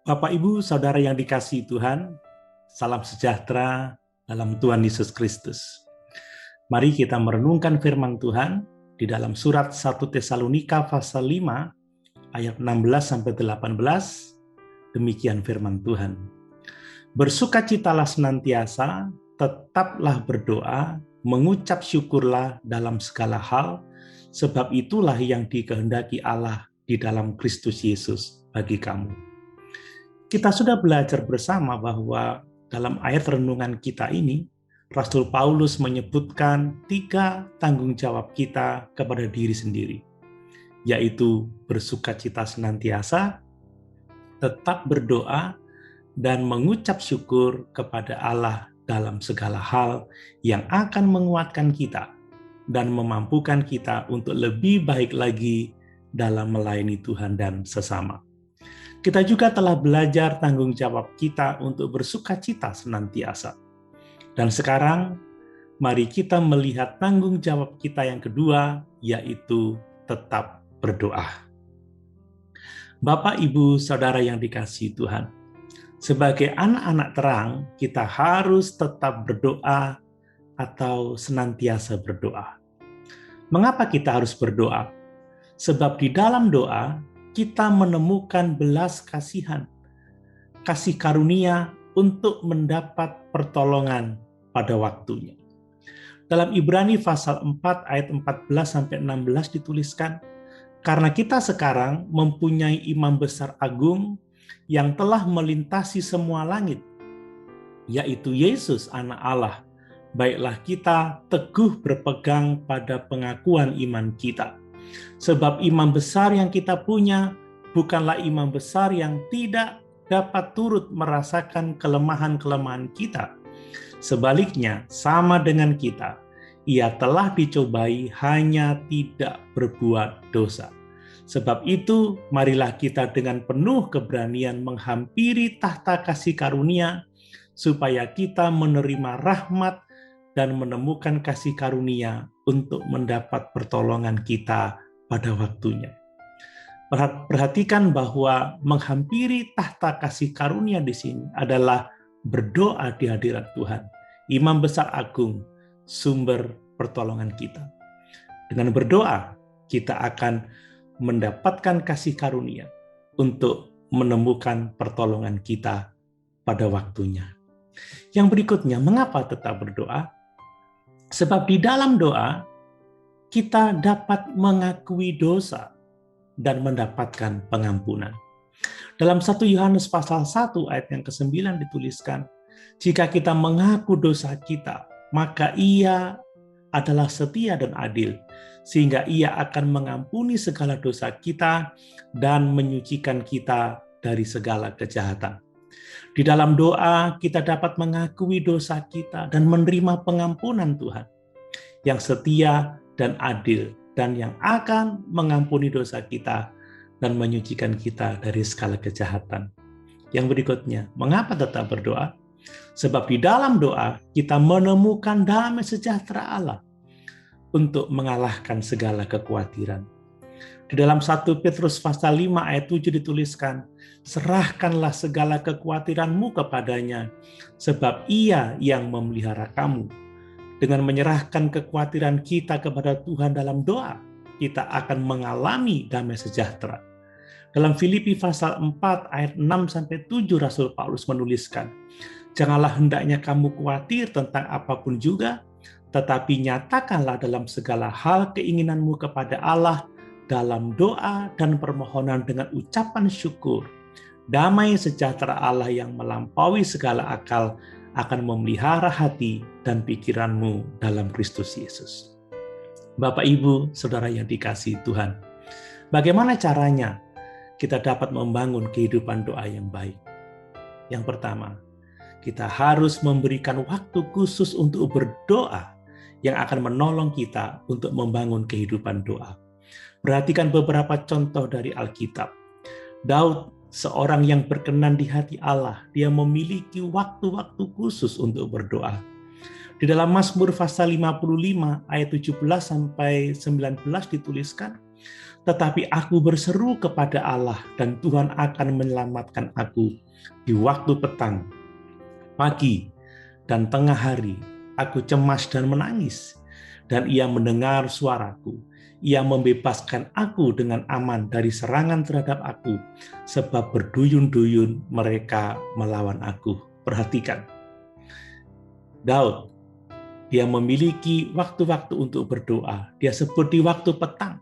Bapak, Ibu, Saudara yang dikasihi Tuhan, salam sejahtera dalam Tuhan Yesus Kristus. Mari kita merenungkan firman Tuhan di dalam surat 1 Tesalonika pasal 5 ayat 16-18. Demikian firman Tuhan. Bersukacitalah senantiasa, tetaplah berdoa, mengucap syukurlah dalam segala hal, sebab itulah yang dikehendaki Allah di dalam Kristus Yesus bagi kamu. Kita sudah belajar bersama bahwa dalam ayat renungan kita ini, Rasul Paulus menyebutkan 3 tanggung jawab kita kepada diri sendiri, yaitu bersukacita senantiasa, tetap berdoa, dan mengucap syukur kepada Allah dalam segala hal yang akan menguatkan kita dan memampukan kita untuk lebih baik lagi dalam melayani Tuhan dan sesama. Kita juga telah belajar tanggung jawab kita untuk bersukacita senantiasa. Dan sekarang, mari kita melihat tanggung jawab kita yang kedua, yaitu tetap berdoa. Bapak, Ibu, Saudara yang dikasihi Tuhan, sebagai anak-anak terang, kita harus tetap berdoa atau senantiasa berdoa. Mengapa kita harus berdoa? Sebab di dalam doa, kita menemukan belas kasihan, kasih karunia untuk mendapat pertolongan pada waktunya. Dalam Ibrani pasal 4 ayat 14-16 dituliskan, karena kita sekarang mempunyai imam besar agung yang telah melintasi semua langit, yaitu Yesus anak Allah, baiklah kita teguh berpegang pada pengakuan iman kita. Sebab imam besar yang kita punya bukanlah imam besar yang tidak dapat turut merasakan kelemahan-kelemahan kita. Sebaliknya, sama dengan kita, ia telah dicobai hanya tidak berbuat dosa. Sebab itu, marilah kita dengan penuh keberanian menghampiri tahta kasih karunia, supaya kita menerima rahmat dan menemukan kasih karunia untuk mendapat pertolongan kita pada waktunya. Perhatikan bahwa menghampiri tahta kasih karunia di sini adalah berdoa di hadirat Tuhan. Imam besar agung, sumber pertolongan kita. Dengan berdoa, kita akan mendapatkan kasih karunia untuk menemukan pertolongan kita pada waktunya. Yang berikutnya, mengapa tetap berdoa? Sebab di dalam doa, kita dapat mengakui dosa dan mendapatkan pengampunan. Dalam 1 Yohanes pasal 1 ayat yang ke-9 dituliskan, jika kita mengaku dosa kita, maka Ia adalah setia dan adil, sehingga Ia akan mengampuni segala dosa kita dan menyucikan kita dari segala kejahatan. Di dalam doa, kita dapat mengakui dosa kita dan menerima pengampunan Tuhan yang setia dan adil, dan yang akan mengampuni dosa kita dan menyucikan kita dari segala kejahatan. Yang berikutnya, mengapa tetap berdoa? Sebab di dalam doa, kita menemukan damai sejahtera Allah untuk mengalahkan segala kekhawatiran. Di dalam 1 Petrus pasal 5 ayat 7 dituliskan, serahkanlah segala kekhawatiranmu kepadanya, sebab Ia yang memelihara kamu. Dengan menyerahkan kekhawatiran kita kepada Tuhan dalam doa, kita akan mengalami damai sejahtera. Dalam Filipi pasal 4 ayat 6-7 Rasul Paulus menuliskan, janganlah hendaknya kamu khawatir tentang apapun juga, tetapi nyatakanlah dalam segala hal keinginanmu kepada Allah dalam doa dan permohonan dengan ucapan syukur. Damai sejahtera Allah yang melampaui segala akal akan memelihara hati dan pikiranmu dalam Kristus Yesus. Bapak, Ibu, Saudara yang dikasihi Tuhan, bagaimana caranya kita dapat membangun kehidupan doa yang baik? Yang pertama, kita harus memberikan waktu khusus untuk berdoa yang akan menolong kita untuk membangun kehidupan doa. Perhatikan beberapa contoh dari Alkitab. Daud, seorang yang berkenan di hati Allah, dia memiliki waktu-waktu khusus untuk berdoa. Di dalam Mazmur pasal 55 ayat 17-19 dituliskan, tetapi aku berseru kepada Allah dan Tuhan akan menyelamatkan aku. Di waktu petang, pagi, dan tengah hari, aku cemas dan menangis, dan Ia mendengar suaraku. Ia membebaskan aku dengan aman dari serangan terhadap aku, sebab berduyun-duyun mereka melawan aku. Perhatikan, Daud, dia memiliki waktu-waktu untuk berdoa. Dia sebut di waktu petang,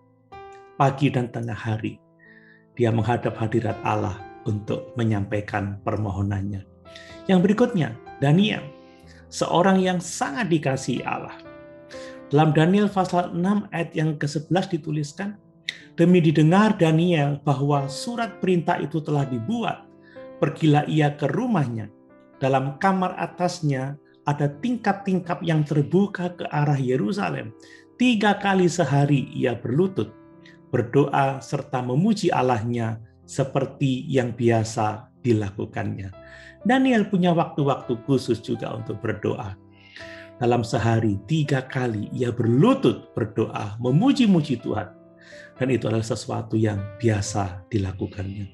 pagi dan tengah hari. Dia menghadap hadirat Allah untuk menyampaikan permohonannya. Yang berikutnya, Daniel, seorang yang sangat dikasihi Allah. Dalam Daniel pasal 6 ayat yang ke-11 dituliskan, demi didengar Daniel bahwa surat perintah itu telah dibuat, pergilah ia ke rumahnya. Dalam kamar atasnya ada tingkap-tingkap yang terbuka ke arah Yerusalem. 3 kali sehari ia berlutut, berdoa serta memuji Allahnya seperti yang biasa dilakukannya. Daniel punya waktu-waktu khusus juga untuk berdoa. Dalam sehari 3 kali ia berlutut berdoa, memuji-muji Tuhan. Dan itu adalah sesuatu yang biasa dilakukannya.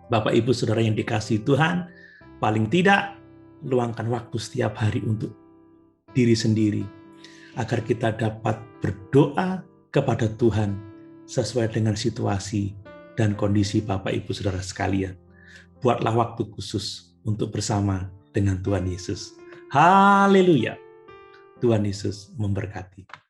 Bapak, Ibu, Saudara yang dikasihi Tuhan, paling tidak luangkan waktu setiap hari untuk diri sendiri, agar kita dapat berdoa kepada Tuhan sesuai dengan situasi dan kondisi Bapak, Ibu, Saudara sekalian. Buatlah waktu khusus untuk bersama dengan Tuhan Yesus. Haleluya! Tuhan Yesus memberkati.